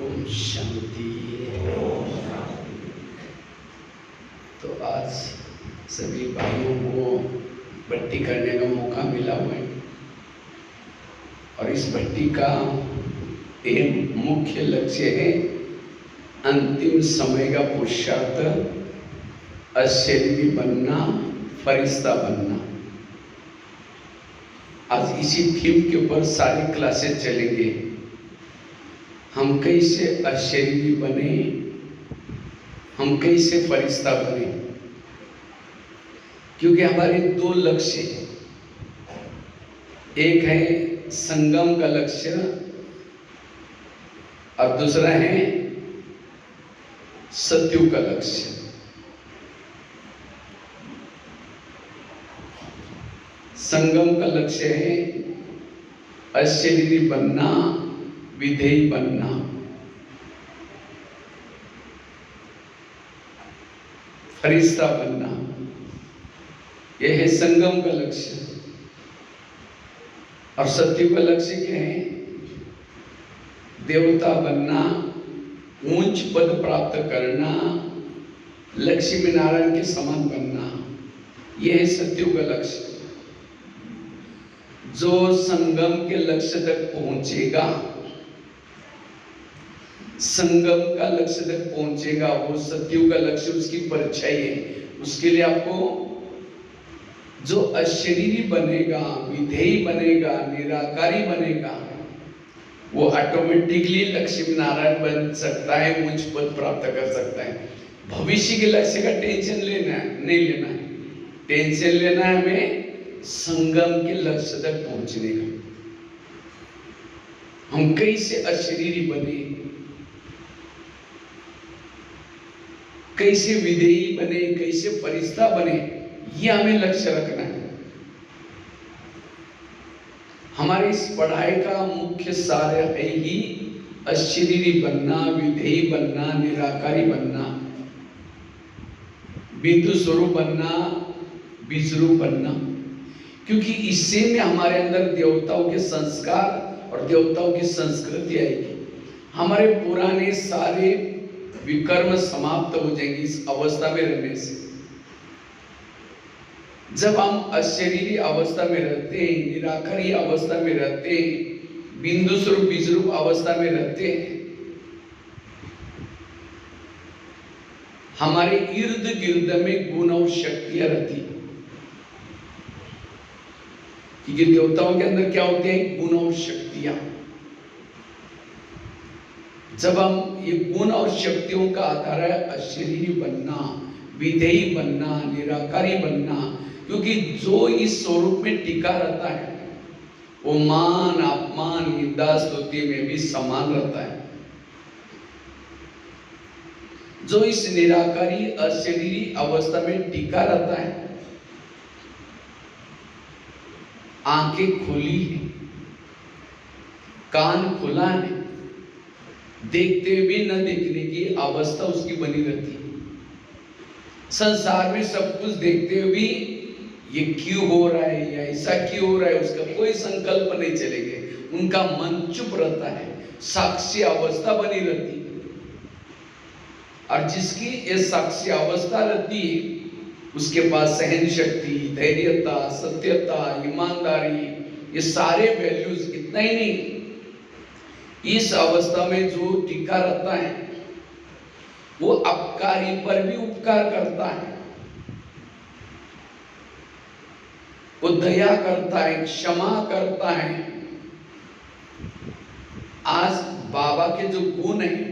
ओम शांति। तो आज सभी भाइयों को भट्टी करने का मौका मिला हुआ है और इस भट्टी का एक मुख्य लक्ष्य है अंतिम समय का पुरुषार्थ अशरीरी बनना, फरिश्ता बनना। आज इसी थीम के ऊपर सारी क्लासेस चलेंगे। हम कैसे अशरीरी बने, हम कैसे फरिश्ता बने, क्योंकि हमारे दो लक्ष्य हैं। एक है संगम का लक्ष्य और दूसरा है सत्युग का लक्ष्य। संगम का लक्ष्य है अशरीरी बनना, विधेयी बनना। फरिश्ता बनना, यह है संगम का लक्ष्य। और सत्युग का लक्ष्य क्या है? देवता बनना, ऊंच पद प्राप्त करना, लक्ष्मी नारायण के समान बनना। यह है सत्युग का लक्ष्य। जो संगम के लक्ष्य तक पहुंचेगा, संगम का लक्ष्य तक पहुंचेगा, वो सत्युग का लक्ष्य उसकी परछाई है। उसके लिए आपको जो अशरीरी बनेगा, विधेयी बनेगा, निराकारी बनेगा, वो ऑटोमेटिकली लक्ष्मी नारायण बन सकता है, उच्च पद प्राप्त कर सकता है। भविष्य के लक्ष्य का टेंशन लेना है नहीं लेना है। टेंशन लेना है हमें संगम के लक्ष्य तक पहुंचने का। हम कैसे अशरीरी बने, कैसे विधेयी बने, कैसे फरिश्ता बने, ये हमें लक्ष्य रखना है। हमारे इस पढ़ाई का मुख्य सार है ही अशरीरी बनना, विधेयी बनना, निराकारी बनना, बिंदु स्वरूप बनना, बीज रूप बनना। क्योंकि इससे में हमारे अंदर देवताओं के संस्कार और देवताओं की संस्कृति आएगी। हमारे पुराने सारे विकर्म समाप्त हो जाएंगे इस अवस्था में रहने से। जब हम अशरीरी अवस्था में रहते हैं, निराकारी अवस्था में रहते हैं, बिंदु स्वरूप बीज रूप अवस्था में रहते हैं, हमारे इर्द गिर्द में गुण और शक्तियां रहती हैं। क्योंकि देवताओं के अंदर क्या होते हैं? गुण और शक्तियां। जब हम ये गुण और शक्तियों का आधार है अशरीरी बनना, विधेयी बनना, निराकारी बनना। क्योंकि जो इस स्वरूप में टिका रहता है वो मान, अपमान, निंदा, स्तुति में भी समान रहता है। जो इस निराकारी अशरीरी अवस्था में टिका रहता है, आंखें खुली है, कान खुला है, देखते हुए भी न देखने की अवस्था उसकी बनी रहती है। संसार में सब कुछ देखते हुए भी ये क्यों हो रहा है या ऐसा क्यों हो रहा है उसका कोई संकल्प नहीं चलेगा। उनका मन चुप रहता है, साक्षी अवस्था बनी रहती है। और जिसकी ये साक्षी अवस्था रहती है उसके पास सहन शक्ति, धैर्यता, सत्यता, ईमानदारी, ये सारे वैल्यूज। इतना ही नहीं, इस अवस्था में जो टिका रहता है वो अपकारी पर भी उपकार करता है, वो दया करता है, क्षमा करता है। आज बाबा के जो गुण हैं,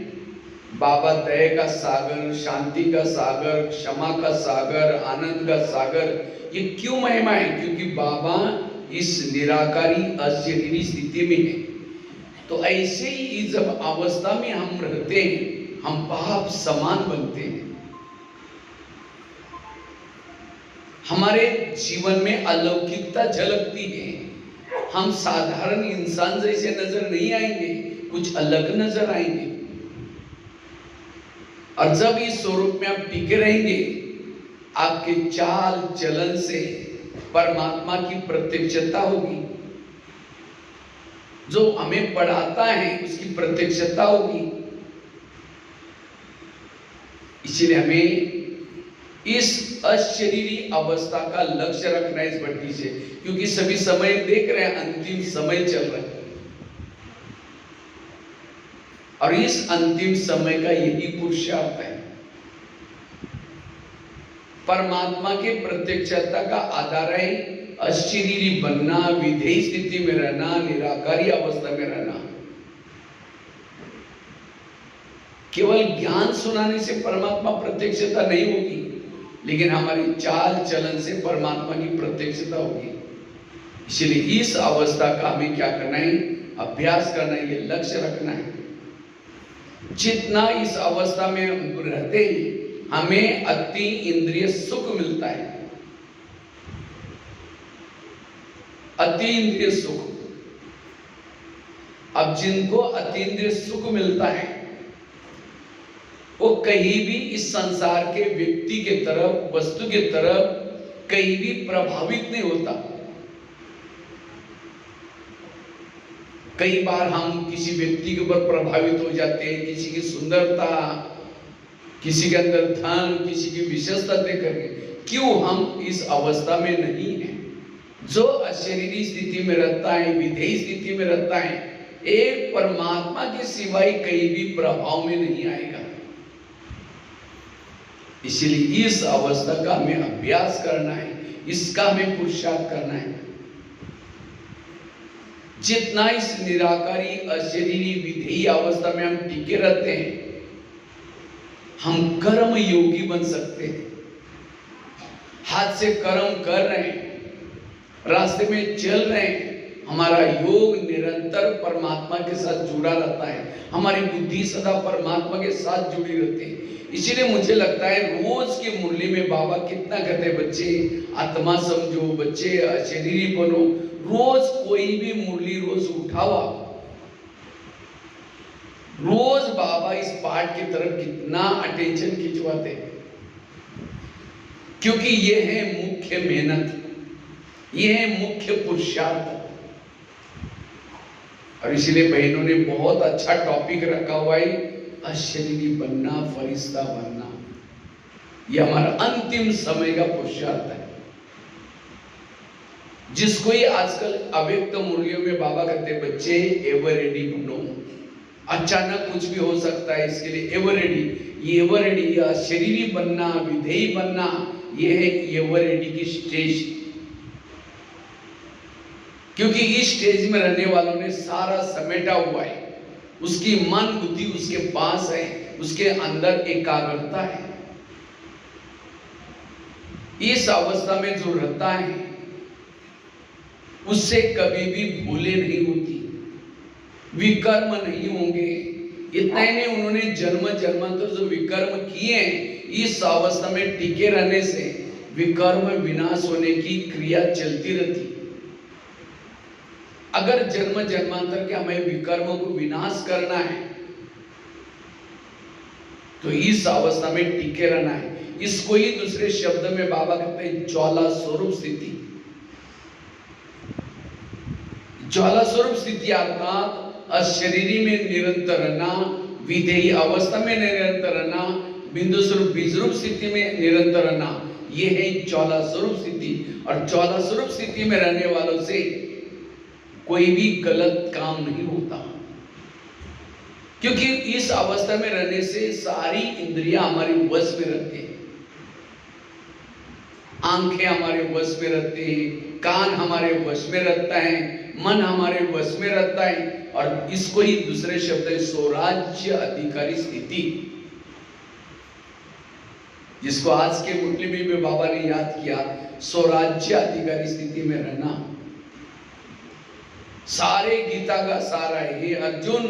बाबा दया का सागर, शांति का सागर, क्षमा का सागर, आनंद का सागर, ये क्यों महिमा है? क्योंकि बाबा इस निराकारी अशरीरी स्थिति में है। तो ऐसे ही जब अवस्था में हम रहते हैं, हम बाप समान बनते हैं। हमारे जीवन में अलौकिकता झलकती है। हम साधारण इंसान जैसे नजर नहीं आएंगे, कुछ अलग नजर आएंगे। और जब इस स्वरूप में आप टिके रहेंगे, आपके चाल चलन से परमात्मा की प्रत्यक्षता होगी। जो हमें पढ़ाता है उसकी प्रत्यक्षता होगी। इसलिए हमें इस अशरीरी अवस्था का लक्ष्य रखना है इस भट्टी से, क्योंकि सभी समय देख रहे हैं, अंतिम समय चल रहा है और इस अंतिम समय का यही पुरुषार्थ है। परमात्मा के प्रत्यक्षता का आधार है अशरीरी बनना, विधेय स्थिति में रहना, निराकारी अवस्था में रहना। केवल ज्ञान सुनाने से परमात्मा प्रत्यक्षता नहीं होगी, लेकिन हमारी चाल चलन से परमात्मा की प्रत्यक्षता होगी। इसलिए इस अवस्था का हमें क्या करना है? अभ्यास करना है, ये लक्ष्य रखना है। जितना इस अवस्था में रहते हैं हमें अति इंद्रिय सुख मिलता है, अति इंद्रिय सुख। अब जिनको अति इंद्रिय सुख मिलता है वो कहीं भी इस संसार के व्यक्ति के तरफ, वस्तु के तरफ कहीं भी प्रभावित नहीं होता। कई बार हम किसी व्यक्ति के ऊपर प्रभावित हो जाते हैं, किसी की सुंदरता, किसी के अंदर धन, किसी की विशेषता देख करके। क्यों हम इस अवस्था में नहीं हैं? जो अशरीरी स्थिति में रहता है, विधेय स्थिति में रहता है, एक परमात्मा के सिवाय कहीं भी प्रभाव में नहीं आएगा। इसलिए इस अवस्था का हमें अभ्यास करना है, इसका हमें पुरुषार्थ करना है। जितना इस निराकारी अशरीरी विधेयी अवस्था में हम टिके रहते हैं, हम कर्म योगी बन सकते हैं। हाथ से कर्म कर रहे हैं, रास्ते में चल रहे हैं, हमारा योग निरंतर परमात्मा के साथ जुड़ा रहता है, हमारी बुद्धि सदा परमात्मा के साथ जुड़ी रहती है। इसीलिए मुझे लगता है रोज की मुरली में बाबा कितना कहते हैं, बच्चे आत्मा समझो, बच्चे अशरीरी बनो। रोज कोई भी मुरली रोज उठावा, रोज बाबा इस पाठ की तरफ कितना अटेंशन खिंचवाते हैं, क्योंकि ये है मुख्य मेहनत, ये है मुख्य पुरुषार्थ। और इसलिए बहनों ने बहुत अच्छा टॉपिक रखा हुआ है, अशरीरी बनना, फरिश्ता बनना। यह हमारा अंतिम समय का पुरुषार्थ है, जिसको ही आजकल अव्यक्त मुरलियों में बाबा कहते हैं, बच्चे एवर रेडी बनो। अचानक कुछ भी हो सकता है, इसके लिए एवर रेडी। ये एवर रेडी, अशरीरी बनना, विधेयी बनना, ये है एवर रेडी की स्टेज। क्योंकि इस स्टेज में रहने वालों ने सारा समेटा हुआ है, उसकी मन बुद्धि उसके पास है, उसके अंदर एकाग्रता है। इस अवस्था में जो रहता है उससे कभी भी भूले नहीं होती, विकर्म नहीं होंगे। इतना ही नहीं, उन्होंने जन्म जन्मांतर जो विकर्म किए हैं, इस अवस्था में टिके रहने से विकर्म विनाश होने की क्रिया चलती रहती। अगर जन्म जन्मांतर के हमें विकर्म को विनाश करना है तो इस अवस्था में टिके रहना है। इसको ही दूसरे शब्द में बाबा कहते हैं ज्वाला स्वरूप स्थिति। ज्वाला स्वरूप स्थिति अर्थात अशरीरी में निरंतर रहना, विधेयी अवस्था में निरंतर रहना, बिंदु स्वरूप बीज रूप स्थिति में निरंतर रहना, यह है ज्वाला स्वरूप स्थिति। और ज्वाला स्वरूप स्थिति में रहने वालों से कोई भी गलत काम नहीं होता, क्योंकि इस अवस्था में रहने से सारी इंद्रियां हमारे वश में रहती हैं। आंखें हमारे वश में रहती हैं, कान हमारे वश में रहता है, मन हमारे वश में रहता है। और इसको ही दूसरे शब्द है स्वराज्य अधिकारी स्थिति, जिसको आज के मुरली में बाबा ने याद किया, स्वराज्य अधिकारी स्थिति में रहना। सारे गीता का सारा है, हे अर्जुन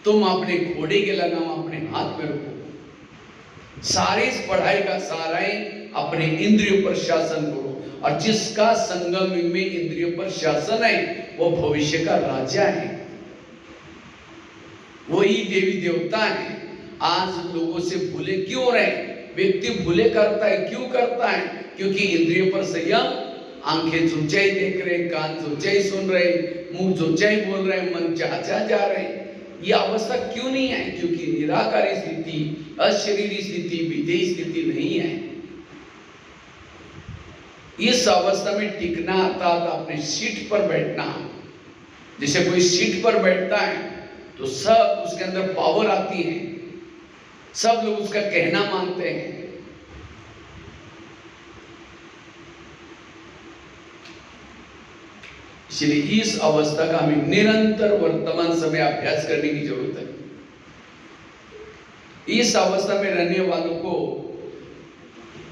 तुम अपने घोड़े के लगाम अपने हाथ में रखो। सारे इस पढ़ाई का सारा है, अपने इंद्रियों पर शासन करो। और जिसका संगम में इंद्रियों पर शासन है वो भविष्य का राजा है, वही देवी देवता है। आज लोगों से भूले क्यों रहे? व्यक्ति भूले करता है, क्यों करता है? क्योंकि इंद्रियों पर संयम, आंखें जो चाहे देख रहे, कान जो चाहे सुन रहे, मुंह जो चाहे बोल रहे, मन चाह जा रहे। ये अवस्था क्यों नहीं है? क्योंकि निराकारी स्थिति, अशरीरी स्थिति, विधेय स्थिति नहीं है। इस अवस्था में टिकना अर्थात अपने सीट पर बैठना। जैसे कोई सीट पर बैठता है तो सब उसके अंदर पावर आती है, सब लोग उसका कहना मानते हैं। इसलिए इस अवस्था का हमें निरंतर वर्तमान समय अभ्यास करने की जरूरत है। इस अवस्था में रहने वालों को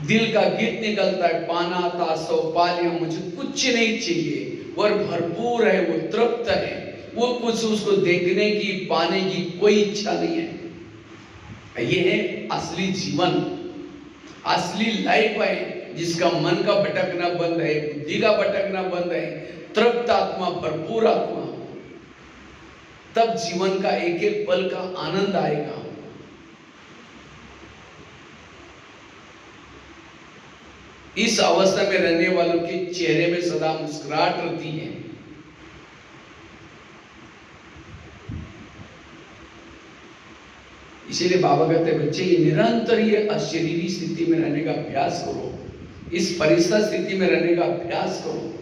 दिल का गीत निकलता है, पाना तासो पालिया, मुझे कुछ नहीं चाहिए, वह भरपूर है, वो तृप्त है, वो कुछ उसको देखने की पाने की कोई इच्छा नहीं है। ये है असली जीवन, असली लाइफ है, जिसका मन का भटकना बंद है, बुद्धि का भटकना बंद है, तृप्त आत्मा, भरपूर आत्मा। तब जीवन का एक एक पल का आनंद आएगा। इस अवस्था में रहने वालों के चेहरे में सदा मुस्कुराहट रहती है। इसीलिए बाबा कहते हैं, बच्चे ये निरंतर ये अशरीरी स्थिति में रहने का अभ्यास करो, इस फरिश्ता स्थिति में रहने का अभ्यास करो।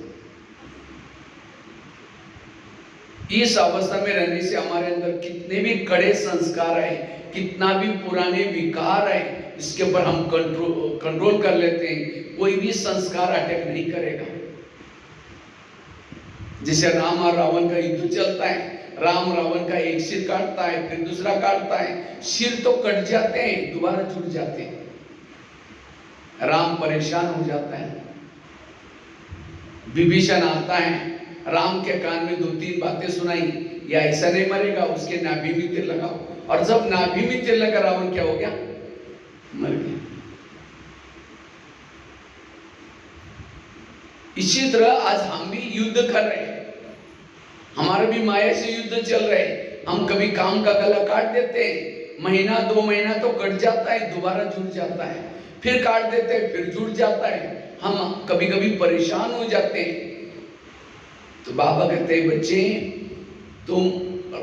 इस अवस्था में रहने से हमारे अंदर कितने भी कड़े संस्कार है, कितना भी पुराने विकार है, इसके ऊपर हम कंट्रोल कर लेते हैं। कोई भी संस्कार अटैक नहीं करेगा। जैसे राम और रावण का युद्ध चलता है, राम रावण का एक सिर काटता है, फिर दूसरा काटता है, सिर तो कट जाते हैं, दोबारा जुड़ जाते हैं। राम परेशान हो जाता है, विभीषण आता है, राम के कान में 2-3 बातें सुनाई, या ऐसा नहीं मरेगा, उसके नाभि में तीर लगाओ। और जब नाभि में तीर लगा, रावण क्या हो गया? मर गया। इसी तरह आज हम भी युद्ध कर रहे हैं, हमारे भी माया से युद्ध चल रहे हैं। हम कभी काम का गला काट देते हैं, महीना 2 महीना तो कट जाता है, दोबारा जुड़ जाता है, फिर काट देते हैं, फिर जुड़ जाता है। हम कभी कभी परेशान हो जाते हैं। तो बाबा कहते हैं, बच्चे तुम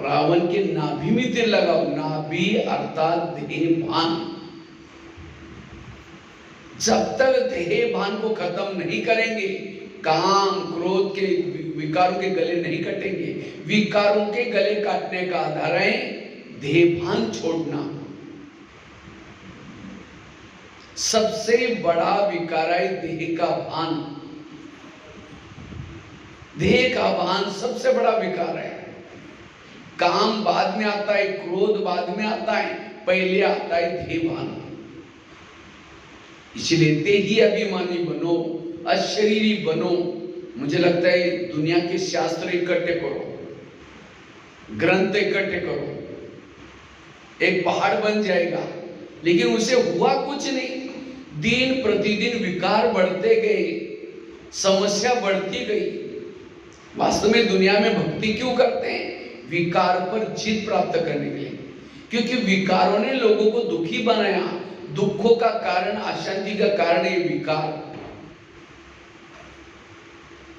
रावण के नाभि में तीर लगाओ। नाभि अर्थात देह भान। जब तक देह भान को खत्म नहीं करेंगे, काम क्रोध के विकारों के गले नहीं कटेंगे। विकारों के गले काटने का आधार है देह भान छोड़ना। सबसे बड़ा विकार है देह का भान। देह का भान सबसे बड़ा विकार है। काम बाद में आता है, क्रोध बाद में आता है, पहले आता है देह भान। इसलिए देही अभिमानी बनो, अशरीरी बनो। मुझे लगता है दुनिया के शास्त्र इकट्ठे करो, ग्रंथ इकट्ठे करो, एक पहाड़ बन जाएगा। लेकिन उसे हुआ कुछ नहीं। दिन प्रतिदिन विकार बढ़ते गए, समस्या बढ़ती गई। वास्तव में दुनिया में भक्ति क्यों करते हैं? विकार पर जीत प्राप्त करने के लिए। क्योंकि विकारों ने लोगों को दुखी बनाया। दुखों का कारण, अशांति का कारण ये विकार।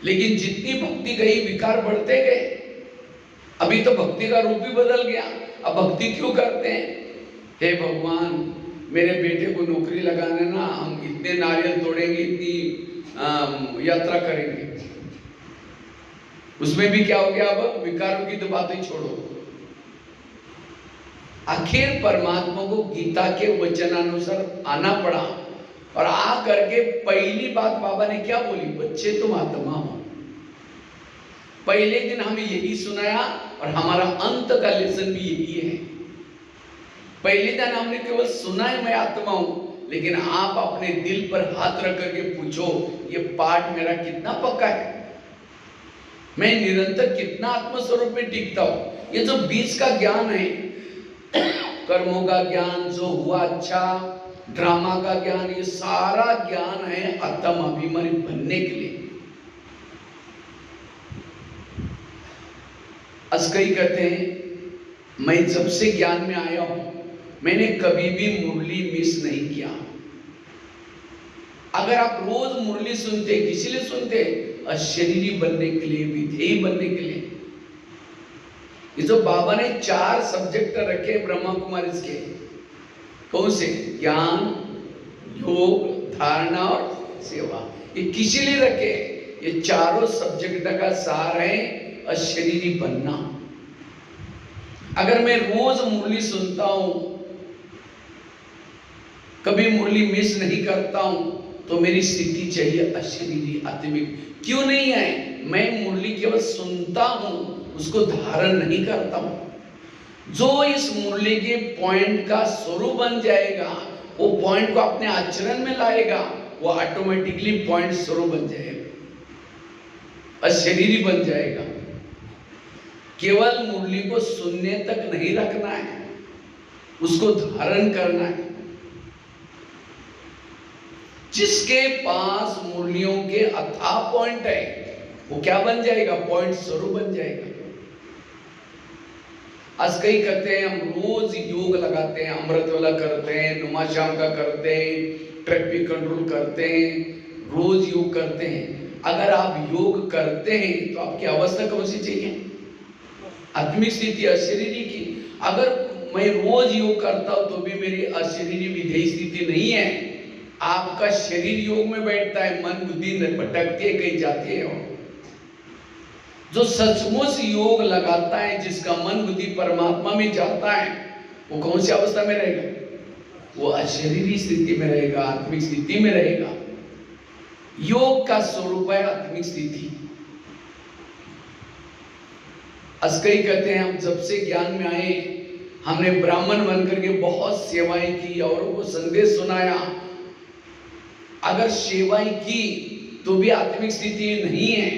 लेकिन जितनी भक्ति गई, विकार बढ़ते गए। अभी तो भक्ति का रूप ही बदल गया। अब भक्ति क्यों करते हैं? हे भगवान, मेरे बेटे को नौकरी लगाने ना, हम इतने नारियल तोड़ेंगे, इतनी यात्रा करेंगे। उसमें भी क्या हो गया? अब विकारों की तो बातें छोड़ो। आखिर परमात्मा को गीता के वचनानुसार आना पड़ा। और आ करके पहली बात बाबा ने क्या बोली? बच्चे तुम आत्मा हो। पहले दिन हमें यही सुनाया और हमारा अंत का लेसन भी यही है। पहले दिन हमने केवल सुना है मैं आत्मा हूं, लेकिन आप अपने दिल पर हाथ रख करके पूछो, ये पाठ मेरा कितना पक्का है? मैं निरंतर कितना आत्मस्वरूप में टिकता हूं? ये जो बीच का ज्ञान है, कर्मों का ज्ञान, जो हुआ अच्छा, ड्रामा का ज्ञान, ये सारा ज्ञान है आत्म अभिमानी बनने के लिए। अस्कई कहते हैं, मैं जब से ज्ञान में आया हूं, मैंने कभी भी मुरली मिस नहीं किया। अगर आप रोज मुरली सुनते, किसी लिए सुनते? अशरीरी बनने के लिए, विधेयी बनने के लिए। ये जो बाबा ने 4 सब्जेक्ट रखे ब्रह्मा कुमारी के, कौन से? ज्ञान, योग, धारणा और सेवा। ये किसी लिए रखे? ये चारों सब्जेक्ट का सार है अशरीरी बनना। अगर मैं रोज मुरली सुनता हूं, कभी मुरली मिस नहीं करता हूं, तो मेरी स्थिति चाहिए अशरीरी आत्मिक। क्यों नहीं है? मैं मुरली केवल सुनता हूं, उसको धारण नहीं करता हूं। जो इस मुरली के पॉइंट का स्वरूप बन जाएगा, वो पॉइंट को अपने आचरण में लाएगा, वो ऑटोमेटिकली पॉइंट स्वरूप बन जाएगा, अशरीरी बन जाएगा। केवल मुरली को सुनने तक नहीं रखना है, उसको धारण करना है। जिसके पास मुरलियों के अथाह पॉइंट है, वो क्या बन जाएगा? पॉइंट स्वरूप बन जाएगा। आज कई कहते हैं हम रोज योग लगाते हैं, अमृत वाला करते हैं, नुमा शाम का करते हैं, ट्रैफिक कंट्रोल करते हैं, रोज योग करते हैं। अगर आप योग करते हैं तो आपकी अवस्था कौन सी चाहिए? आत्मिक स्थिति अशरीरी की। अगर मैं रोज योग करता हूं तो भी मेरी अशरीरी विधेय स्थिति नहीं है, आपका शरीर योग में बैठता है, मन बुद्धि भटकती है, कहीं जाती है। जो सचमुच योग लगाता है, जिसका मन बुद्धि परमात्मा में जाता है, वो कौन सी अवस्था में रहेगा? वो अशरीरी स्थिति में रहेगा, आत्मिक स्थिति में रहेगा। योग का स्वरूप है आत्मिक स्थिति। अस्कई कहते हैं हम जब से ज्ञान में आए, हमने ब्राह्मण बनकर के बहुत सेवाएं की, औरों को संदेश सुनाया। अगर सेवाएं की तो भी आत्मिक स्थिति नहीं है,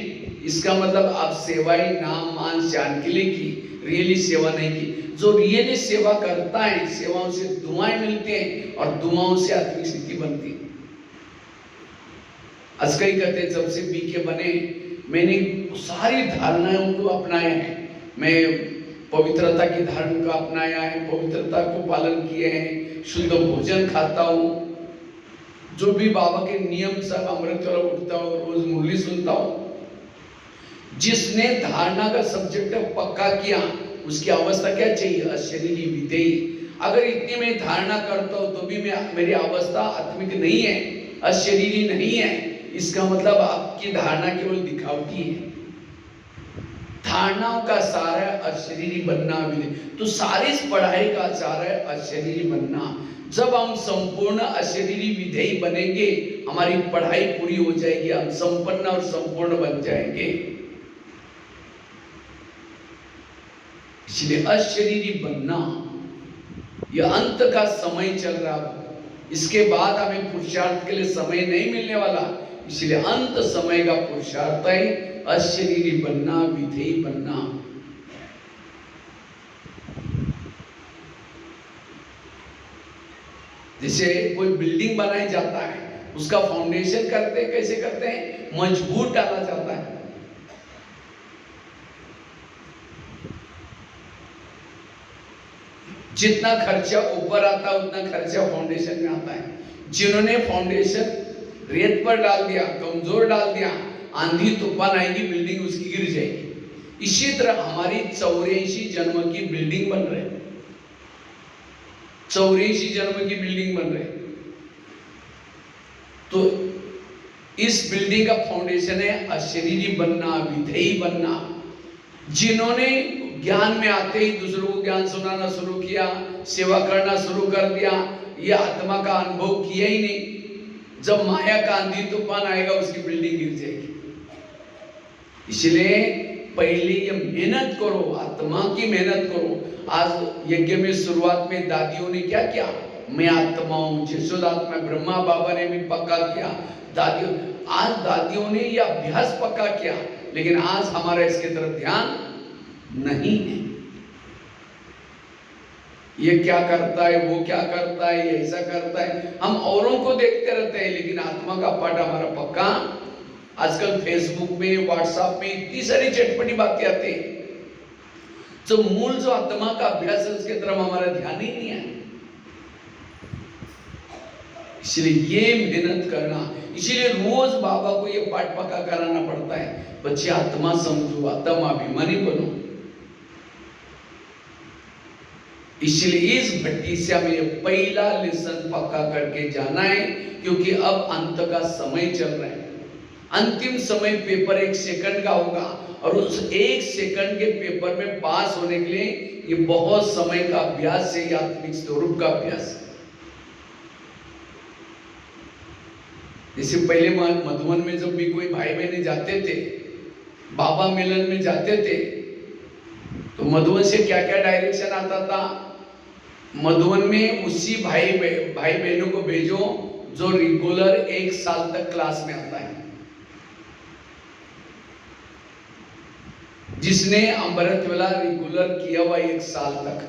इसका मतलब आप सेवाएं नाम मान शान के लिए की, रियली सेवा नहीं की। जो रियली सेवा करता है, सेवाओं से दुआएं मिलती हैं और दुआओं से आत्मिक स्थिति बनती है। अस्कई कहते हैं जब से बीके बने, मैंने सारी धारणाओं को अपनाया है। मैं पवित्रता की धारणा को अपनाया है, पवित्रता को पालन किए हैं, शुद्ध भोजन खाता हूँ, जो भी बाबा के नियम सब अमृत वाला उठता हूँ, रोज मुरली सुनता हूँ। जिसने धारणा का सब्जेक्ट पक्का किया, उसकी अवस्था क्या चाहिए? अशरीरी विधेयी। अगर इतनी मैं धारणा करता हूँ तो भी मेरी अवस्था आत्मिक नहीं है, अशरीरी नहीं है, इसका मतलब आपकी धारणा केवल दिखावटी है। धारणाओं का सार है अशरीरी बनना। तो सारी पढ़ाई का सार है अशरीरी बनना। जब हम संपूर्ण अशरीरी विधेयी बनेंगे, हमारी पढ़ाई पूरी हो जाएगी, हम संपन्न और संपूर्ण बन जाएंगे। इसलिए अशरीरी बनना, यह अंत का समय चल रहा है। इसके बाद हमें पुरुषार्थ के लिए समय नहीं मिलने वाला, इसलिए अंत समय का पुरुषार्थ है अशरीरी बनना, विधेयी बनना। जैसे कोई बिल्डिंग बनाई जाता है, उसका फाउंडेशन करते हैं, कैसे करते हैं? मजबूत डाला जाता है। जितना खर्चा ऊपर आता है, उतना खर्चा फाउंडेशन में आता है। जिन्होंने फाउंडेशन रेत पर डाल दिया, कमजोर डाल दिया, आंधी तूफान आएगी, बिल्डिंग उसकी गिर जाएगी। इसी तरह हमारी 84 जन्म की बिल्डिंग बन रही है, 84 जन्म की बिल्डिंग बन रही। तो इस बिल्डिंग का फाउंडेशन है अशरीरी बनना, विधेयी बनना। जिन्होंने ज्ञान में आते ही दूसरों को ज्ञान सुनाना शुरू किया, सेवा करना शुरू कर दिया, ये आत्मा का अनुभव किया ही नहीं, जब माया का आंधी तूफान आएगा, उसकी बिल्डिंग गिर जाएगी। इसलिए पहले ये मेहनत करो, आत्मा की मेहनत करो। आज यज्ञ में शुरुआत में दादियों ने क्या किया? मैं आत्मा हूं, यशोदात्मा ब्रह्मा बाबा ने भी पक्का किया। दादियों ने ये अभ्यास पक्का किया, लेकिन आज हमारा इसके तरफ ध्यान नहीं है। ये क्या करता है, वो क्या करता है, ये ऐसा करता है, हम औरों को देखते रहते हैं, लेकिन आत्मा का पाठ हमारा पक्का। आजकल फेसबुक में, व्हाट्सएप में इतनी सारी चटपटी बातें आती हैं, जो मूल जो आत्मा का अभ्यास है उसके तरफ हमारा ध्यान ही नहीं है। इसलिए ये मेहनत करना, इसीलिए रोज बाबा को ये पाठ पक्का कराना पड़ता है। बच्चे आत्मा समझो, आत्मा अभिमानी बनो। इसलिए इस भट्टी से हमें पहला लेसन पक्का करके जाना है, क्योंकि अब अंत का समय चल रहा है। अंतिम समय पेपर 1 सेकंड का होगा और उस 1 सेकंड के पेपर में पास होने के लिए ये बहुत समय का अभ्यास है, आत्मिक स्वरूप का अभ्यास है। जैसे पहले मधुबन में जब भी कोई भाई बहने जाते थे, बाबा मिलन में जाते थे, तो मधुबन से क्या क्या डायरेक्शन आता था। मधुबन में उसी भाई बहनों को भेजो जो रेगुलर 1 साल तक क्लास में आता है, जिसने अमृत वेला रेगुलर किया हुआ 1 साल तक,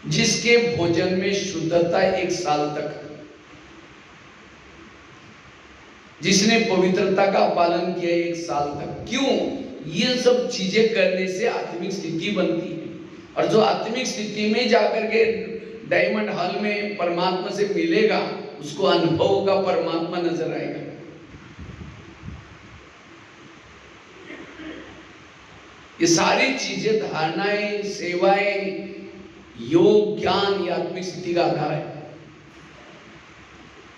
जिसके भोजन में शुद्धता 1 साल तक, जिसने पवित्रता का पालन किया 1 साल तक। क्यों? ये सब चीजें करने से आत्मिक स्थिति बनती है, और जो आत्मिक स्थिति में जाकर के डायमंड हॉल में परमात्मा से मिलेगा, उसको अनुभव होगा, परमात्मा नजर आएगा। ये सारी चीजें, धारणाएं, सेवाएं, योग, ज्ञान, ये आत्मिक स्थिति का आधार है।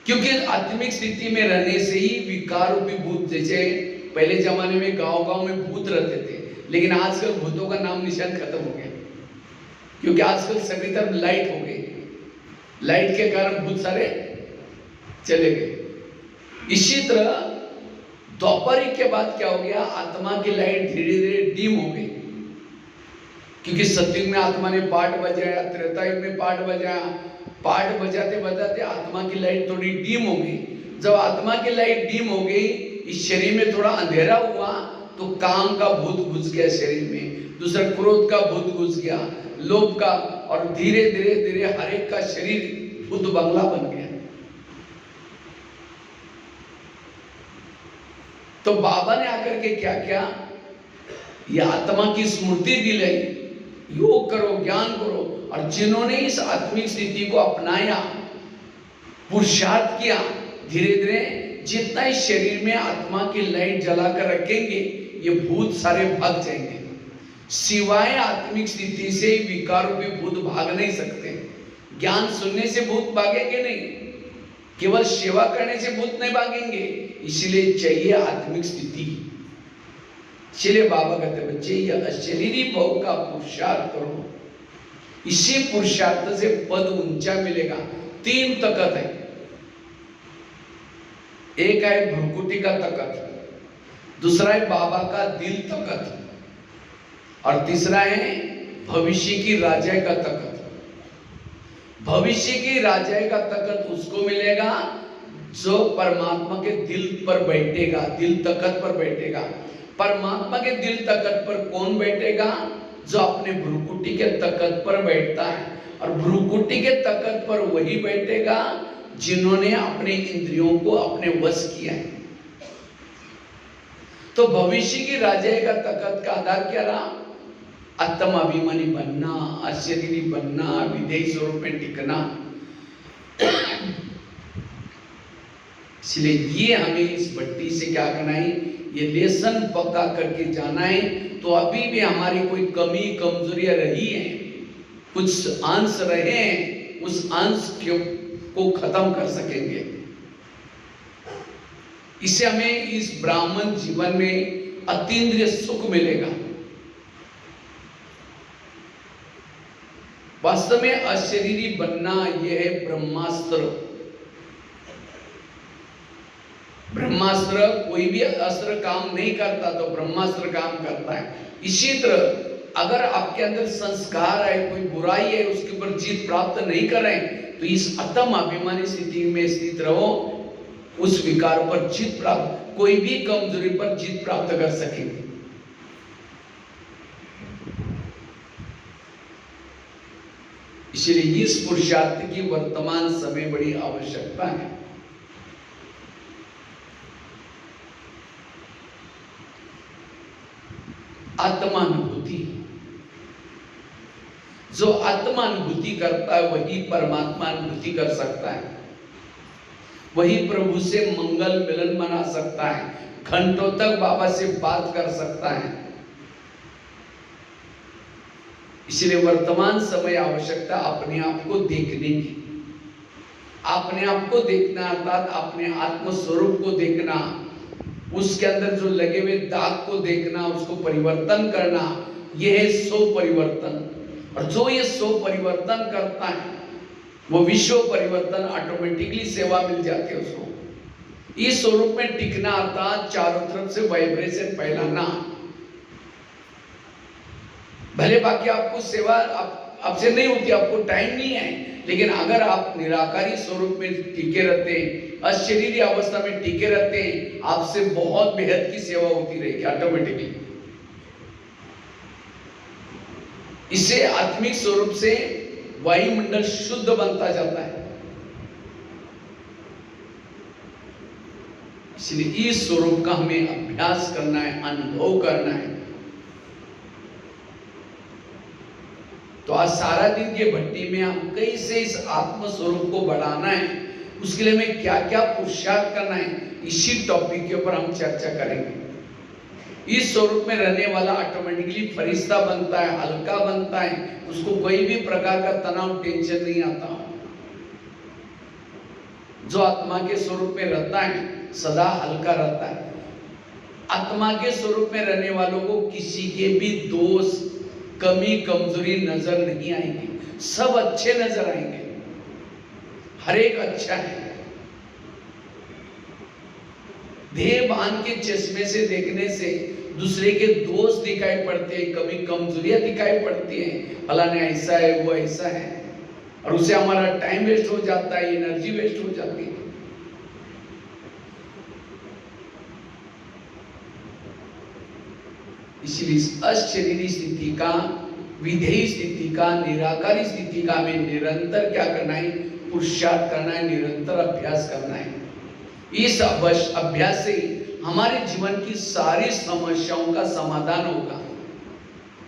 क्योंकि आत्मिक स्थिति में रहने से ही विकार रूपी भूत, जैसे पहले जमाने में गांव-गांव में भूत रहते थे, लेकिन आजकल भूतों का नाम निशान खत्म हो गया, क्योंकि आजकल सभी तरफ लाइट हो गई। लाइट के कारण भूत सारे चले गए। इसी तरह द्वापर के बाद क्या हो गया, आत्मा की लाइट धीरे धीरे डीम हो गई, क्योंकि सतयुग में आत्मा ने पाठ बजाया, त्रेता युग में पाठ बजाया, पाठ बजाते बजाते आत्मा की लाइट थोड़ी डीम हो गई। जब आत्मा की लाइट डीम हो गई, इस शरीर में थोड़ा अंधेरा हुआ, तो काम का भूत घुस गया शरीर में, दूसरा क्रोध का भूत घुस गया, लोभ का, और धीरे धीरे धीरे हर एक का शरीर भूत बंगला बन गया। तो बाबा ने आकर के क्या किया, ये आत्मा की स्मृति दिलाई, योग करो, ज्ञान करो, और जिन्होंने इस आत्मिक स्थिति को अपनाया, पुरुषार्थ किया, धीरे धीरे जितना इस शरीर में आत्मा की लाइट जलाकर रखेंगे, ये भूत सारे भाग जाएंगे। सिवाय आत्मिक स्थिति से विकार रूपी भूत भाग नहीं सकते। ज्ञान सुनने से भूत भागेंगे नहीं, केवल सेवा करने से भूत नहीं भागेंगे। इसलिए चाहिए आत्मिक स्थिति। इसलिए बाबा कहते बच्चे, ये अशरीरी भाव का पुरुषार्थ करो, इसी पुरुषार्थ से पद ऊंचा मिलेगा। 3 तकत है, एक है भ्रुकुटी का तकत, दूसरा है बाबा का दिल तकत, और तीसरा है भविष्य की राजा का तकत। भविष्य की राजा का तकत उसको मिलेगा जो परमात्मा के दिल पर बैठेगा, दिल तकत पर बैठेगा। परमात्मा के दिल तकत पर कौन बैठेगा? जो अपने भ्रुकुटी के तकत पर बैठता है, और भ्रुकुटी के तकत पर वही बैठेगा जिन्होंने अपने इंद्रियों को अपने वश किया है। तो भविष्य की राजा का तकत का आधार क्या रहा? आत्माभिमानी बनना, अशरीरी बनना, विधेय स्वरूप में टिकना। इसलिए ये हमें इस भट्टी से क्या करना है, ये लेसन पक्का करके जाना है। तो अभी भी हमारी कोई कमी कमजोरियां रही हैं, कुछ अंश रहे हैं, उस अंश को खत्म कर सकेंगे। इससे हमें इस ब्राह्मण जीवन में अतीन्द्रिय सुख मिलेगा। वास्तव में अशरीरी बनना यह है ब्रह्मास्त्र। ब्रह्मास्त्र, कोई भी अस्त्र काम नहीं करता तो ब्रह्मास्त्र काम करता है। इसी तरह अगर आपके अंदर संस्कार है, कोई बुराई है, उसके ऊपर जीत प्राप्त नहीं करें, तो इस अतम अभिमानी स्थिति में स्थित रहो, उस विकार पर जीत प्राप्त, कोई भी कमजोरी पर जीत प्राप्त कर सकेंगे। इसलिए इस पुरुषार्थ की वर्तमान समय बड़ी आवश्यकता है। आत्मानुभूति, जो आत्मानुभूति करता है वही परमात्मा अनुभूति कर सकता है, वही प्रभु से मंगल मिलन मना सकता है, घंटों तक बाबा से बात कर सकता है। इसलिए वर्तमान समय आवश्यकता अपने आप को देखने की, अपने आप को देखना अर्थात अपने आत्म स्वरूप को देखना, उसके अंदर जो लगे हुए दाग को देखना, उसको परिवर्तन करना, यह है स्व परिवर्तन। और जो ये स्व परिवर्तन करता है वो विश्व परिवर्तन ऑटोमेटिकली सेवा मिल जाती है उसको। इस स्वरूप में टिकना अर्थात चारों तरफ से वाइब्रेशन फैलाना। भले बाकी आपको सेवा आपसे नहीं होती, आपको टाइम नहीं है, लेकिन अगर आप निराकारी स्वरूप में टिके रहते हैं, अशरीरी अवस्था में टिके रहते हैं, आपसे बहुत बेहद की सेवा होती रहेगी ऑटोमेटिकली। इससे आत्मिक स्वरूप से वायुमंडल शुद्ध बनता जाता है। इसलिए इस स्वरूप का हमें अभ्यास करना है, अनुभव करना है। तो आज सारा दिन के भट्टी में हम कैसे इस आत्म स्वरूप को बढ़ाना है, उसके लिए हमें क्या क्या पुरुषार्थ करना है, इसी टॉपिक के ऊपर हम चर्चा करेंगे। इस स्वरूप में रहने वाला ऑटोमेटिकली फरिश्ता बनता है, हल्का बनता है, उसको कोई भी प्रकार का तनाव टेंशन नहीं आता। जो आत्मा के स्वरूप में रहता है सदा हल्का रहता है। आत्मा के स्वरूप में रहने वालों को किसी के भी दोष, कमी, कमजोरी नजर नहीं आएंगे, सब अच्छे नजर आएंगे, हर एक अच्छा है। देह भान के चश्मे से देखने से दूसरे के दोष दिखाई पड़ते हैं, कमी कमजोरियां दिखाई पड़ती हैं, फलाने ऐसा है, वो ऐसा है, और उससे हमारा टाइम वेस्ट हो जाता है, एनर्जी वेस्ट हो जाती है। इसलिए अशरीरी स्थिति का, विधेयी स्थिति का, निराकारी स्थिति का हमें निरंतर क्या करना है, पुरुषार्थ करना है, निरंतर अभ्यास करना है। इस अभ्यास से हमारे जीवन की सारी समस्याओं का समाधान होगा।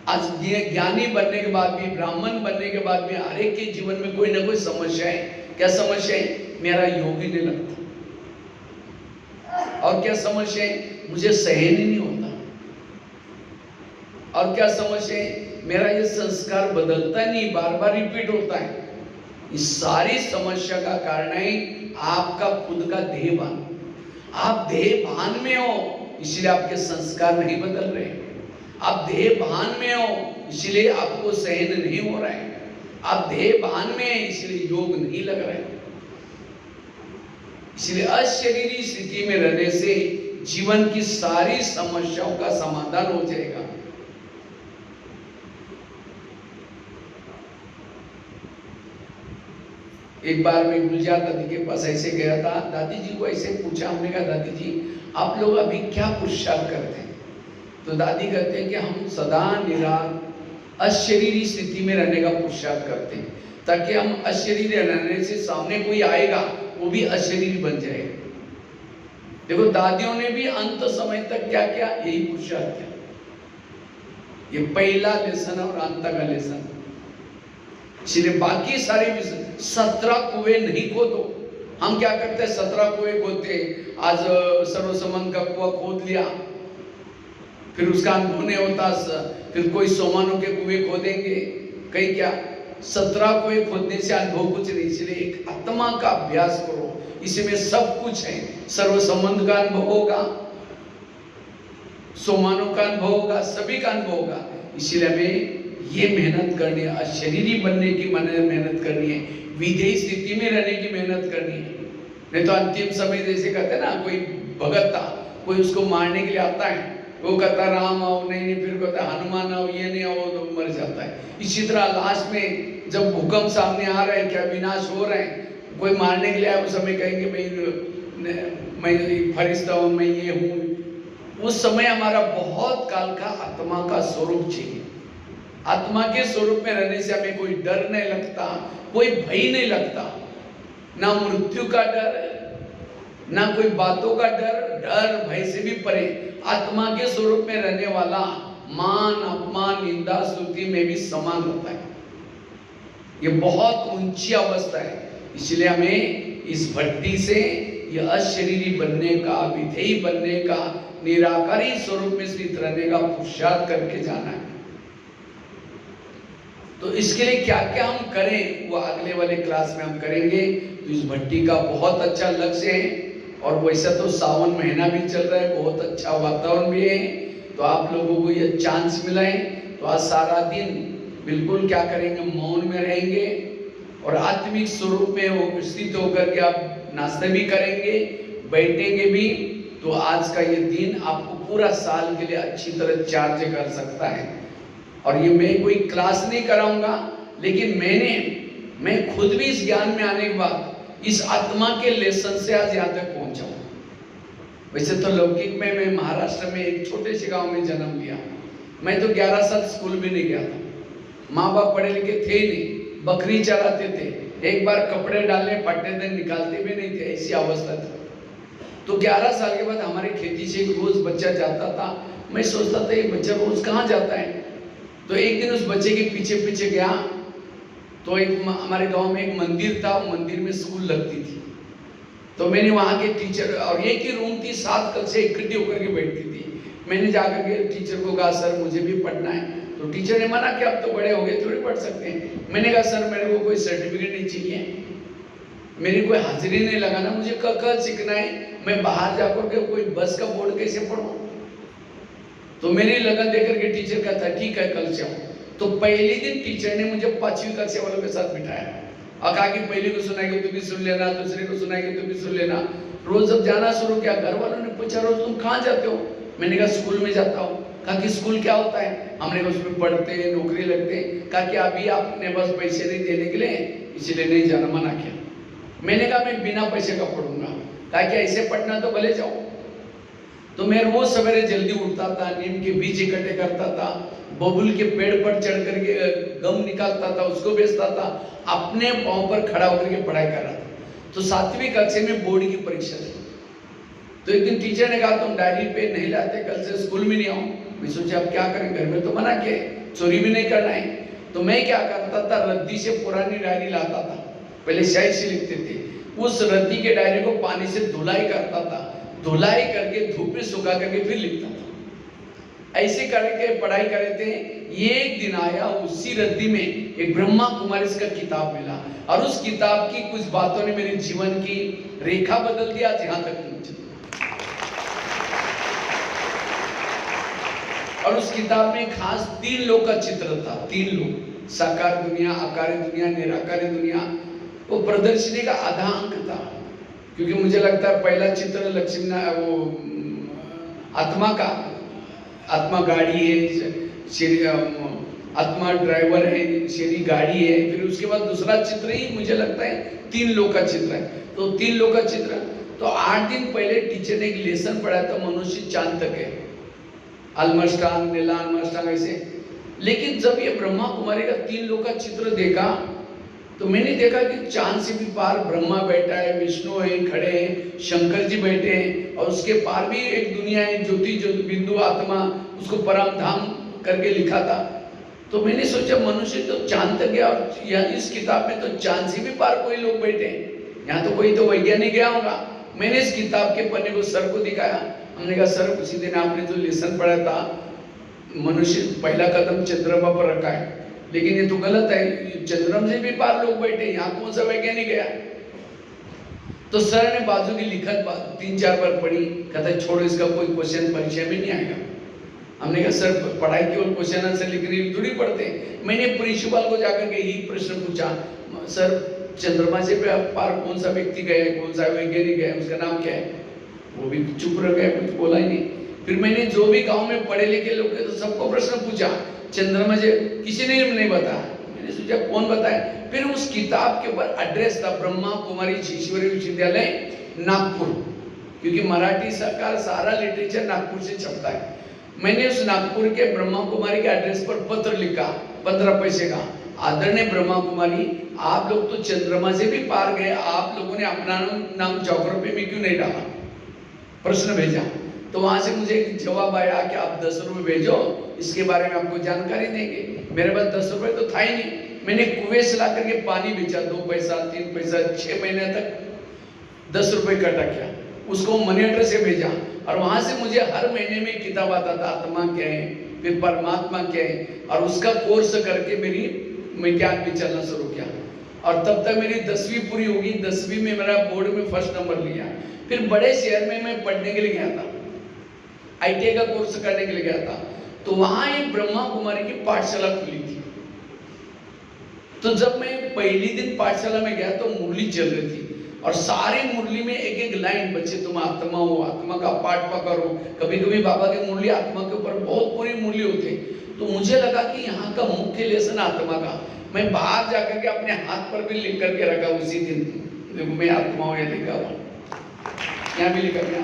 आज ज्ञानी बनने के बाद भी, ब्राह्मण बनने के बाद भी हर एक के जीवन में कोई ना कोई समस्या है। क्या समस्या है? मेरा योग ही नहीं लगता। और क्या समस्या है? मुझे सहन ही नहीं होता। और क्या समस्या है? मेरा ये संस्कार बदलता नहीं, बार बार रिपीट होता है। इस सारी समस्या का कारण है आपका खुद का देह भान। आप देह भान में हो इसलिए आपके संस्कार नहीं बदल रहे। आप देह भान में हो इसलिए आपको सहन नहीं हो रहा है। आप देह भान में है इसलिए योग नहीं लग रहा है। इसलिए अशरीरी स्थिति में रहने से जीवन की सारी समस्याओं का समाधान हो जाएगा। एक बार मैं गुलजार दादी के पास ऐसे गया था, दादी जी को ऐसे पूछा, हमने कहा दादी जी आप लोग अभी क्या पुरुषार्थ करते हैं? तो दादी कहते हैं कि हम सदा अशरीरी स्थिति में रहने का पुरुषार्थ करते हैं, ताकि हम अशरीरी रहने से सामने कोई आएगा वो भी अशरीरी बन जाएगा। देखो दादियों ने भी अंत समय तक क्या किया, यही पुरुषार्थ किया। ये पहला लेसन और अंत का लेसन। इसलिए बाकी सारे 17 कुएं नहीं खोदो। हम क्या करते हैं, 17 कुएं खोदते। आज सर्वसंबंध का कुआं खोद लिया, फिर उसका अनुभव नहीं होता, फिर कोई सोमानों के कुएं खोदेंगे, कहीं क्या 17 कुएं खोदने से अनुभव कुछ नहीं। इसलिए एक आत्मा का अभ्यास करो, इसमें सब कुछ है। सर्वसंबंध का अनुभव होगा, सोमानों का अनुभव होगा, सभी का अनुभव होगा। इसलिए हमें ये मेहनत करनी है, अशरीरी बनने की मेहनत करनी है, विधेयी स्थिति में रहने की मेहनत करनी है। नहीं तो अंतिम समय जैसे कहते हैं ना, कोई भगत था, कोई उसको मारने के लिए आता है, वो कहता राम आओ, नहीं फिर कहता हनुमान आओ, ये नहीं आओ, तो मर जाता है। इसी तरह लास्ट में जब भूकंप सामने आ रहा है, क्या विनाश हो रहा है, कोई मारने के लिए आए, उस समय कहेंगे मैं फरिश्ता हूँ, मैं ये हूँ। उस समय हमारा बहुत काल का आत्मा का स्वरूप चाहिए। आत्मा के स्वरूप में रहने से हमें कोई डर नहीं लगता, कोई भय नहीं लगता, ना मृत्यु का डर, ना कोई बातों का डर। डर भय से भी परे आत्मा के स्वरूप में रहने वाला मान अपमान निंदा स्तुति में भी समान होता है। ये बहुत ऊंची अवस्था है। इसलिए हमें इस भट्टी से यह अशरीरी बनने का, विधेयी बनने का, निराकारी स्वरूप में स्थित रहने का पुरुषार्थ करके जाना है। तो इसके लिए क्या क्या हम करें वो अगले वाले क्लास में हम करेंगे। तो इस भट्टी का बहुत अच्छा लक्ष्य है, और वैसा तो सावन महीना भी चल रहा है, बहुत अच्छा वातावरण भी है। तो आप लोगों को ये चांस मिला है, तो आज सारा दिन बिल्कुल क्या करेंगे, मौन में रहेंगे और आत्मिक स्वरूप में वो स्थित होकर के आप नाश्ते भी करेंगे, बैठेंगे भी। तो आज का ये दिन आपको पूरा साल के लिए अच्छी तरह चार्ज कर सकता है। और ये मैं कोई क्लास नहीं कराऊंगा, लेकिन मैं खुद भी इस ज्ञान में आने के बाद इस आत्मा के लेसन से आज यहाँ तक पहुंचा हूं। वैसे तो लौकिक में मैं महाराष्ट्र में एक छोटे से गांव में जन्म लिया। मैं तो 11 साल स्कूल भी नहीं गया था, माँ बाप पढ़े लिखे थे ही नहीं, बकरी चराते थे, एक बार कपड़े डालने फटने थे निकालते भी नहीं थे, ऐसी अवस्था थी। तो 11 साल के बाद हमारे खेती से रोज बच्चा जाता था। मैं सोचता था ये बच्चा रोज कहाँ जाता है। तो एक दिन उस बच्चे के पीछे पीछे गया, तो एक हमारे गांव में एक मंदिर था, मंदिर में स्कूल लगती थी। तो मैंने वहाँ के टीचर, और एक ही रूम थी, 7 कक्षा इकट्ठी होकर के बैठती थी। मैंने जाकर के टीचर को कहा सर मुझे भी पढ़ना है। तो टीचर ने मना किया, अब तो बड़े हो गए थोड़ी पढ़ सकते हैं। मैंने कहा सर मेरे को कोई सर्टिफिकेट नहीं चाहिए, मेरी कोई हाजिरी नहीं लगाना, मुझे क सीखना है। मैं बाहर जाकर के कोई बस का बोर्ड कैसे पढ़ूं। तो मेरी लगन देकर के टीचर कहता ठीक है कल से आओ। तो पहले दिन टीचर ने मुझे 5वीं कक्षा वालों के साथ बिठाया और कहा कि पहले को सुनाएंगे तो भी सुन लेना, दूसरे को सुनाएंगे तो भी सुन लेना। रोज जब जाना शुरू किया, घर वालों ने पूछा रोज तुम कहाँ जाते हो। मैंने कहा स्कूल में जाता हूँ। कहा कि स्कूल क्या होता है। हमने कहा उसमें पढ़ते नौकरी लगते। कहा कि अभी आपने बस पैसे नहीं देने के लिए इसलिए नहीं जाना, मना किया। मैंने कहा मैं बिना पैसे का पढ़ूंगा। कहा कि ऐसे पढ़ना तो भले जाओ। तो मैं रोज सवेरे जल्दी उठता था, नीम के बीज इकट्ठे करता था, बबुल के पेड़ पर चढ़ करके गम निकालता था, उसको बेचता था, अपने पांव पर खड़ा होकर के पढ़ाई कर रहा था। तो 7वीं कक्षा में बोर्ड की परीक्षा थी। तो एक दिन टीचर ने कहा तुम डायरी पे नहीं लाते, कल से स्कूल में नहीं आओ। मैं सोचा अब क्या करें, घर में तो मना किए, चोरी भी नहीं करना है। तो मैं क्या करता था, रद्दी से पुरानी डायरी लाता था, पहले शाही से लिखते थे। उस रद्दी के डायरी को पानी से धुलाई करता था, धुलाई करके धूप में सुखा करके फिर लिखता था। ऐसे करके पढ़ाई कर रहे थे। एक दिन आया, उसी रद्दी में एक ब्रह्मा कुमारी का किताब मिला, और उस किताब की कुछ बातों ने मेरे जीवन की रेखा बदल दिया, आज यहाँ तक पहुंचे। और उस किताब में खास 3 लोग का चित्र था, 3 लोग, साकार दुनिया, आकारी दुनिया, निराकारी दुनिया। वो प्रदर्शनी का आधा अंक था, क्योंकि मुझे लगता है पहला चित्र लक्ष्मी वो आत्मा का, आत्मा गाड़ी है, आत्मा ड्राइवर है, शरीर गाड़ी है। फिर उसके बाद दूसरा चित्र ही मुझे लगता है 3 लोग का चित्र है। तो 3 लोग का चित्र, तो 8 दिन पहले टीचर ने एक लेसन पढ़ाया था, मनुष्य चांद तक है, आल्मस्टांग, नीला आल्मस्टांग ऐसे। लेकिन जब ये ब्रह्मा कुमारी का 3 लोग का चित्र देखा, तो मैंने देखा कि चांद से भी पार ब्रह्मा बैठा है, विष्णु है खड़े हैं, शंकर जी बैठे हैं, और उसके पार भी एक दुनिया है, ज्योति ज्योति बिंदु आत्मा, उसको परम धाम करके लिखा था। तो मैंने सोचा मनुष्य तो चांद तक गया, और यहाँ इस किताब में तो चांद से भी पार कोई लोग बैठे हैं, यहाँ तो कोई तो वैज्ञानिक गया होगा। मैंने इस किताब के पन्ने को सर को दिखाया। हमने कहा सर उसी दिन आपने जो लेसन पढ़ा था, मनुष्य पहला कदम चंद्रमा पर रखा है, लेकिन ये तो गलत है, चंद्रमा से भी पार लोग बैठे, यहाँ कौन सा वैज्ञानिक गया। तो सर ने बाजू की लिखत 3-4 बार पढ़ी, कहता छोड़ो इसका कोई क्वेश्चन परीक्षा में नहीं आएगा। हमने कहा सर पढ़ाई केवल क्वेश्चन आंसर लिखने की थोड़ी पढ़ते। मैंने प्रिंसिपल को जाकर के यही प्रश्न पूछा, सर चंद्रमा से पार कौन सा व्यक्ति गया है, कौन सा वैज्ञानिक गया है, उसका नाम क्या है। वो भी चुप रह गया, कुछ बोला ही नहीं। फिर मैंने जो भी गांव में पढ़े लिखे लोग थे तो सबको प्रश्न पूछा, चंद्रमा से किसी ने नहीं बताया। मैंने सोचा कौन बताए। फिर उस किताब के ऊपर एड्रेस था, ब्रह्मा कुमारी ईश्वरीय विश्वविद्यालय नागपुर, क्योंकि मराठी सरकार सारा लिटरेचर नागपुर से छपता है। मैंने उस नागपुर के ब्रह्मा कुमारी के एड्रेस पर पत्र लिखा, 15 पैसे का, आदरणीय ब्रह्मा कुमारी, आप लोग तो चंद्रमा से भी पार गए, आप लोगों ने अपना नाम ज्योग्राफी में क्यों नहीं डाला, प्रश्न भेजा। तो वहां से मुझे एक जवाब आया कि आप 10 रुपए भेजो, इसके बारे में आपको जानकारी देंगे। मेरे पास 10 रुपए तो था ही नहीं। मैंने कुएं से ला करके पानी बेचा, 2 पैसा 3 पैसा, 6 महीने तक 10 रुपए इकट्ठा किया, उसको मनी ऑर्डर से भेजा। और वहां से मुझे हर महीने में किताब आता था, आत्मा क्या है, फिर परमात्मा क्या है, और उसका कोर्स करके मेरी मैं ज्ञान में चलना शुरू किया और तब तक मेरी 10वीं पूरी होगी। 10वीं में मेरा बोर्ड में फर्स्ट नंबर लिया। फिर बड़े शहर में मैं पढ़ने के लिए गया था, ITI का कोर्स करने के लिए गया था। तो वहां एक ब्रह्मा कुमारी की पाठशाला खुली थी। तो जब मैं पहली दिन पाठशाला में गया तो मुरली चल रही थी और सारे मुरली में एक एक लाइन, बच्चे तुम आत्मा हो, आत्मा का पाठ पकड़ो। कभी कभी बाबा के मुरली आत्मा के ऊपर बहुत पूरी मुरली होते। तो मुझे लगा कि यहाँ का मुख्य लेसन आत्मा का। मैं बाहर जाकर के अपने हाथ पर भी लिख करके रखा उसी दिन, देखो मैं आत्मा हूँ, या लिखा हुआ यहाँ भी लिखा गया।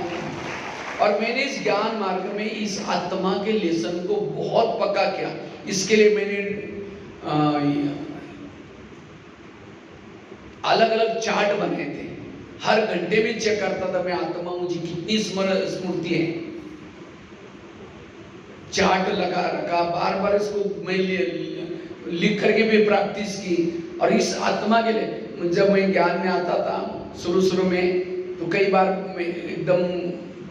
और मैंने इस ज्ञान मार्ग में इस आत्मा के लेसन को बहुत पक्का किया। इसके लिए मैंने अलग अलग चार्ट बनाए थे। हर घंटे में चेक करता था मैं आत्मा मुझे कितनी स्मृति है, चार्ट लगा रखा। बार बार इसको मैं लिख करके भी प्रैक्टिस की। और इस आत्मा के लिए जब मैं ज्ञान में आता था शुरू में, तो कई बार मैं एकदम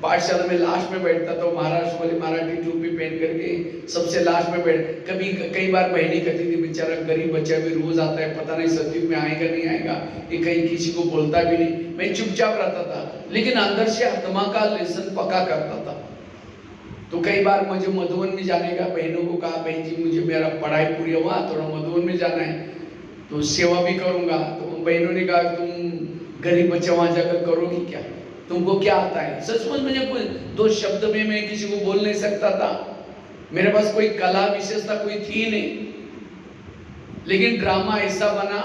पाठशाला में लास्ट में बैठता था। महाराष्ट्र वाली मराठी टोपी पहन करके सबसे लास्ट में बैठ। कई बार बहनी कहती थी बेचारा गरीब बच्चा भी रोज आता है, पता नहीं सत्युग में आएगा नहीं आएगा, ये कहीं किसी को बोलता भी नहीं। मैं चुपचाप रहता था, लेकिन अंदर से आत्मा का लेसन पक्का करता था। तो कई बार मुझे मधुबन में जाने का, बहनों को कहा बहन जी मुझे मेरा पढ़ाई पूरी हुआ, थोड़ा मधुबन में जाना है तो सेवा भी करूंगा। तो बहनों ने कहा तुम गरीब बच्चा वहां जाकर करोगी क्या, तुमको क्या आता है। सचमुच मुझे कोई 2 शब्द में मैं किसी को बोल नहीं सकता था। मेरे पास कोई कला विशेषता कोई थी नहीं। लेकिन ड्रामा ऐसा बना,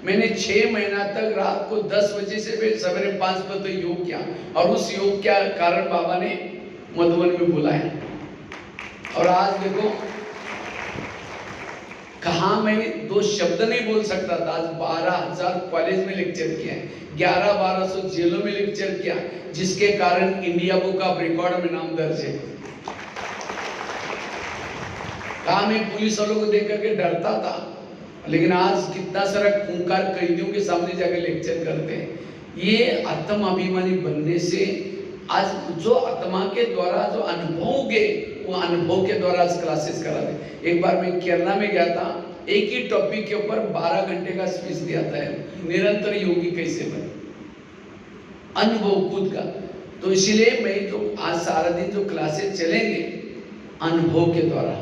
मैंने 6 महीना तक रात को 10 बजे से सवेरे 5 बजे तक योग किया। और उस योग के कारण बाबा ने मधुबन में बुलाया। और आज देखो कहा मैं 2 शब्द नहीं बोल सकता था। आज 12,000 कॉलेज में लेक्चर किया है, 1100-1200 जेलों में लेक्चर किया, जिसके कारण इंडिया बुक ऑफ रिकॉर्ड में नाम दर्ज है। कहा मैं पुलिस वालों को देख करके डरता था, लेकिन आज कितना सारा खूंखार कैदियों के सामने जाकर लेक्चर करते हैं। ये आत्म अभिमानी बनने से आज जो आत्मा के द्वारा जो अनुभव गए, वो अनुभव के द्वारा आज क्लासेस करा दे। एक बार मैं केरला में गया था, एक ही टॉपिक के ऊपर 12 घंटे का स्पीच दिया था, निरंतर योगी कैसे बने, अनुभव खुद का। तो इसलिए मैं जो आज सारा दिन जो क्लासेस चलेंगे अनुभव के द्वारा,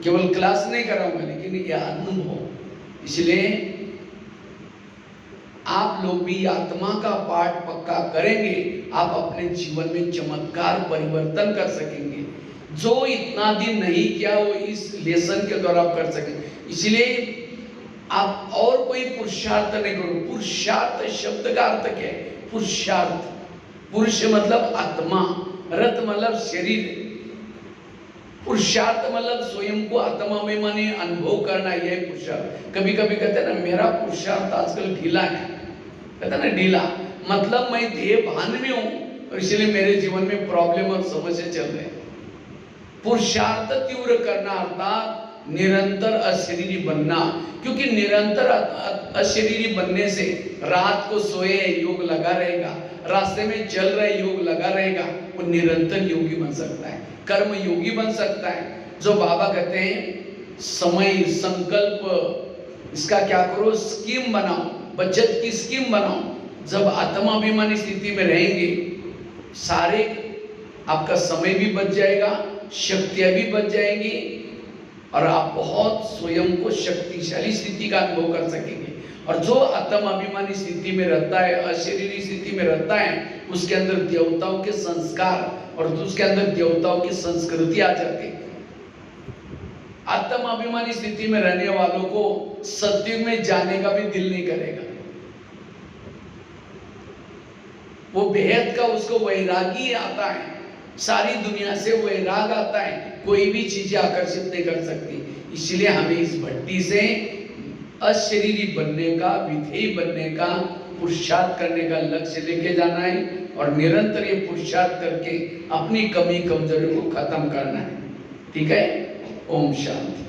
केवल क्लास नहीं कराऊंगा लेकिन यह अनुभव। इसलिए आप लोग भी आत्मा का पाठ पक्का करेंगे, आप अपने जीवन में चमत्कार परिवर्तन कर सकेंगे। जो इतना दिन नहीं किया वो इस लेसन के द्वारा आप कर सकेंगे। इसलिए आप और कोई पुरुषार्थ नहीं करो। पुरुषार्थ शब्द का अर्थ क्या है? पुरुषार्थ, पुरुष मतलब आत्मा, रथ मतलब शरीर। पुरुषार्थ मतलब स्वयं को आत्मा में माने अनुभव करना, यह पुरुषार्थ। कभी कभी कहते हैं ना मेरा पुरुषार्थ आजकल ढीला है, कहते हैं ना ढीला मतलब मैं देह भान में हूं और इसलिए मेरे जीवन में प्रॉब्लम और समस्या चल रहे हैं। पुरुषार्थ तीव्र करना अर्थात निरंतर अशरीरी बनना, क्योंकि निरंतर अशरीरी बनने से रात को सोए योग लगा रहेगा, रास्ते में चल रहे योग लगा रहेगा, वो निरंतर योगी बन सकता है, कर्म योगी बन सकता है। जो बाबा कहते हैं समय संकल्प इसका क्या करो, स्कीम बनाओ, बचत की स्कीम बनाओ। जब आत्माभिमानी स्थिति में रहेंगे सारे आपका समय भी बच जाएगा, शक्तियां भी बच जाएंगी और आप बहुत स्वयं को शक्तिशाली स्थिति का अनुभव कर सकेंगे। और जो आत्माभिमानी स्थिति में रहता है, अशरीरी स्थिति में रहता है, उसके अंदर देवताओं के संस्कार और उसके अंदर देवताओं की संस्कृति आ जाती है। आत्माभिमानी स्थिति में रहने वालों को सत्युग में जाने का भी दिल नहीं करेगा। वो बेहद का उसको वैरागी आता है, सारी दुनिया से वैराग आता है, कोई भी चीजें आकर्षित नहीं कर सकती। इसलिए हमें इस भट्टी से अशरीरी बनने का, विधेय बनने का, पुरुषार्थ करने का लक्ष्य लेके जाना है और निरंतर ये पुरुषार्थ करके अपनी कमी कमजोरी को खत्म करना है। ठीक है? ओम शांति।